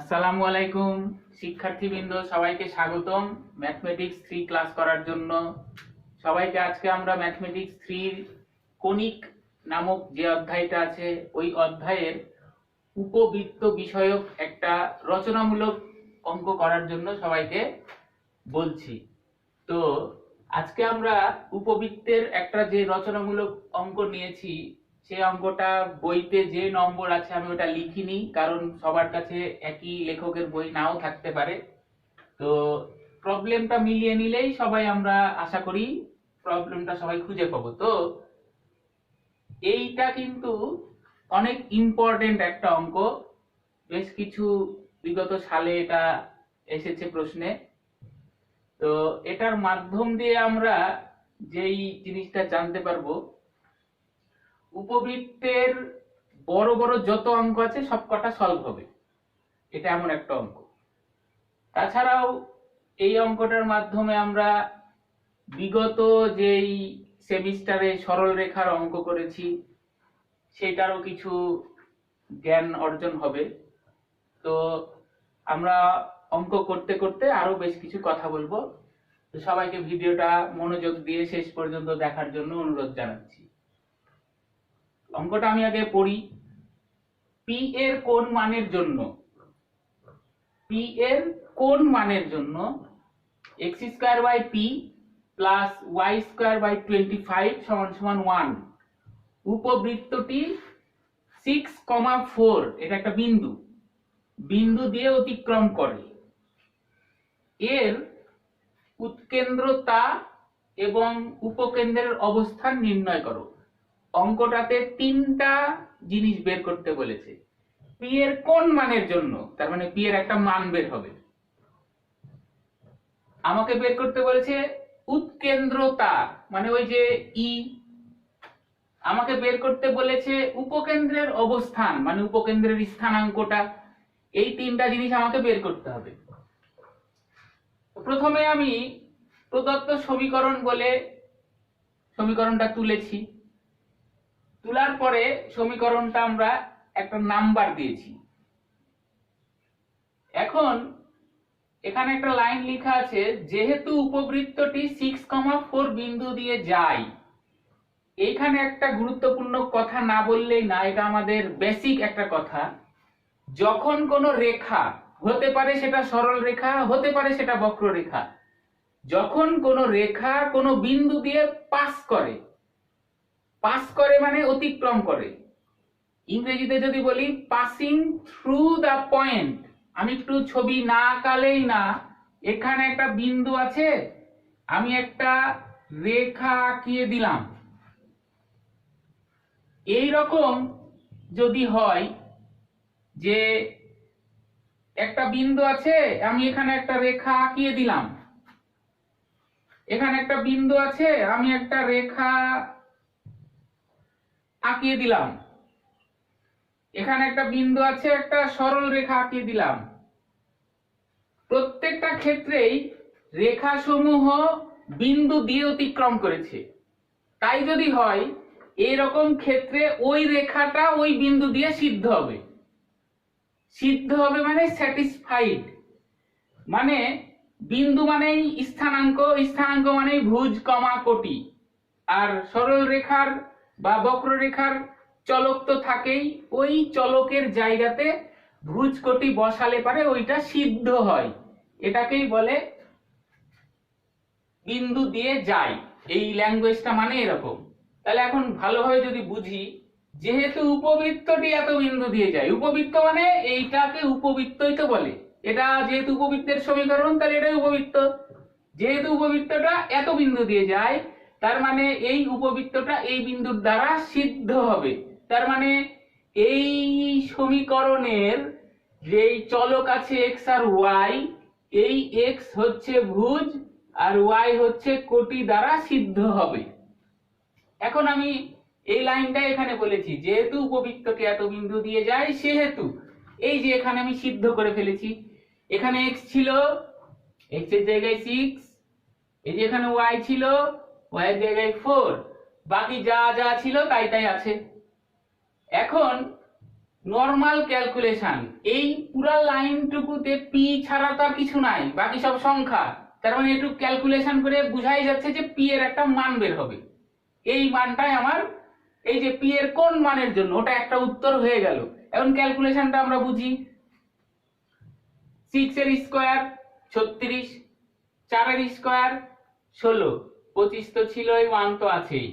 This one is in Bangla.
আসসালামু আলাইকুম শিক্ষার্থীবৃন্দ, সবাইকে স্বাগতম ম্যাথমেটিক্স 3 ক্লাস করার জন্য। সবাইকে আজকে আমরা ম্যাথমেটিক্স 3 কনিক নামক যে অধ্যায়টা আছে ওই অধ্যায়ের উপবৃত্ত বিষয়ক একটা রচনামূলক অঙ্ক করার জন্য সবাইকে বলছি। তো আজকে আমরা উপবৃত্তের একটা যে রচনামূলক অঙ্ক নিয়েছি, সেই অঙ্কটা বইতে যে নম্বর আছে আমি ওটা লিখিনি, কারণ সবার কাছে একই লেখকের বই নাও থাকতে পারে। তো প্রবলেমটা মিলিয়ে নিলেই সবাই আমরা আশা করি প্রবলেমটা সবাই খুঁজে পাবো। তো এইটা কিন্তু অনেক ইম্পর্টেন্ট একটা অঙ্ক, বেশ কিছু বিগত সালে এটা এসেছে প্রশ্নে। তো এটার মাধ্যম দিয়ে আমরা যেই জিনিসটা জানতে পারবো, উপবৃত্তের বড় বড় যত অঙ্ক আছে সবকটা সলভ হবে, এটা এমন একটা অঙ্ক। তাছাড়াও এই অঙ্কটার মাধ্যমে আমরা বিগত যেই সেমিস্টারে সরল রেখার অঙ্ক করেছি সেটারও কিছু জ্ঞান অর্জন হবে। তো আমরা অঙ্ক করতে করতে আরো বেশ কিছু কথা বলবো। তো সবাইকে ভিডিওটা মনোযোগ দিয়ে শেষ পর্যন্ত দেখার জন্য অনুরোধ জানাচ্ছি। অঙ্কটা আমি আগে পড়ি। পি এর কোন মানের জন্য x square by p plus y square by 25 সমান সমান 1, উপবৃত্তটি 6,4 এটা একটা বিন্দু দিয়ে অতিক্রম করে। এর উৎকেন্দ্রতা এবং উপকেন্দ্রের অবস্থান নির্ণয় করো। অঙ্কটাতে তিনটা জিনিস বের করতে বলেছে। পি এর কোন মানের জন্য, তার মানে পি এর একটা মান বের হবে। আমাকে বের করতে বলেছে উৎকেন্দ্রতা, মানে ওই যে ই। আমাকে বের করতে বলেছে উপকেন্দ্রের অবস্থান, মানে উপকেন্দ্রের স্থানাঙ্কটা। এই তিনটা জিনিস আমাকে বের করতে হবে। প্রথমে আমি প্রদত্ত সমীকরণ বলে সমীকরণটা তুলেছি। তোলার পরে সমীকরণটা আমরা একটা নাম্বার দিয়েছি। এখন এখানে একটা লাইন লেখা আছে, যেহেতু উপবৃত্তটি 6,4 বিন্দু দিয়ে যায়। এইখানে একটা গুরুত্বপূর্ণ কথা না বললেই না, এটা আমাদের বেসিক একটা কথা। যখন কোনো রেখা, হতে পারে সেটা সরল রেখা, হতে পারে সেটা বক্ররেখা, যখন কোনো রেখা কোনো বিন্দু দিয়ে পাস করে মানে অতিক্রম করে। ইংরেজিতে যদি বলি পাসিং থ্রু দ্য পয়েন্ট, আমি একটু ছবি না আঁকালেই না, এখানে একটা বিন্দু আছে, আমি একটা রেখা আঁকিয়ে দিলাম। এই রকম যদি হয় যে একটা বিন্দু আছে, আমি এখানে একটা রেখা আঁকিয়ে দিলাম, এখানে একটা বিন্দু আছে, আমি একটা রেখা আঁকিয়ে দিলাম, এখানে একটা বিন্দু আছে, একটা সরল রেখা আঁকিয়ে দিলাম। প্রত্যেকটা ক্ষেত্রেই রেখাসমূহ বিন্দু দিয়ে অতিক্রম করেছে। তাই যদি হয় এরকম ক্ষেত্রে ওই রেখাটা ওই বিন্দু দিয়ে সিদ্ধ হবে। মানে স্যাটিসফাইড, মানে বিন্দু মানেই স্থানাঙ্ক, স্থানাঙ্ক মানেই ভুজ কমা কোটি। আর সরল রেখার বা বক্ররেখার চলক তো থাকেই, ওই চলকের জায়গাতে ভুজ কোটি বসালে পারে ওইটা সিদ্ধ হয়। এটাকেই বলে বিন্দু দিয়ে যায়। এই ল্যাঙ্গুয়েজটা মানে এরকম। তাহলে এখন ভালোভাবে যদি বুঝি, যেহেতু উপবৃত্তটি এত বিন্দু দিয়ে যায়, উপবৃত্ত মানে এইটাকে উপবৃত্তই তো বলে। এটা যেহেতু উপবৃত্তের সমীকরণ, তাহলে এটাই উপবৃত্ত। যেহেতু উপবৃত্তটা এত বিন্দু দিয়ে যায়, তার মানে এই উপবৃত্তটা এই বিন্দুর দ্বারা সিদ্ধ হবে। তার মানে এই সমীকরণের যেই চলক আছে এক্স আর ওয়াই, এই এক্স হচ্ছে ভুজ আর ওয়াই হচ্ছে কোটি দ্বারা সিদ্ধ হবে। এখন আমি এই লাইনটা এখানে বলেছি, যেহেতু উপবৃত্তটি এত বিন্দু দিয়ে যায়, সেহেতু এই যে এখানে আমি সিদ্ধ করে ফেলেছি। এখানে এক্স ছিল, এক্স এর জায়গায় 6, এই যে এখানে ওয়াই ছিল, ওয়াই এর জায়গায় 4, বাকি যা যা ছিল তাই তাই আছে। এখন নর্মাল ক্যালকুলেশন। এই পুরা লাইনটুকুতে পি ছাড়া তো আর কিছু নাই, বাকি সব সংখ্যা। তার মানে একটু ক্যালকুলেশন করে বুঝাই যাচ্ছে যে পি এর একটা মান বের হবে। এই মানটাই আমার, এই যে পি এর কোন মানের জন্য, ওটা একটা উত্তর হয়ে গেল। এখন ক্যালকুলেশনটা আমরা বুঝি। 6 এর স্কয়ার 36, 4 এর স্কয়ার 16, 25 তো ছিলই, 1 তো আছেই।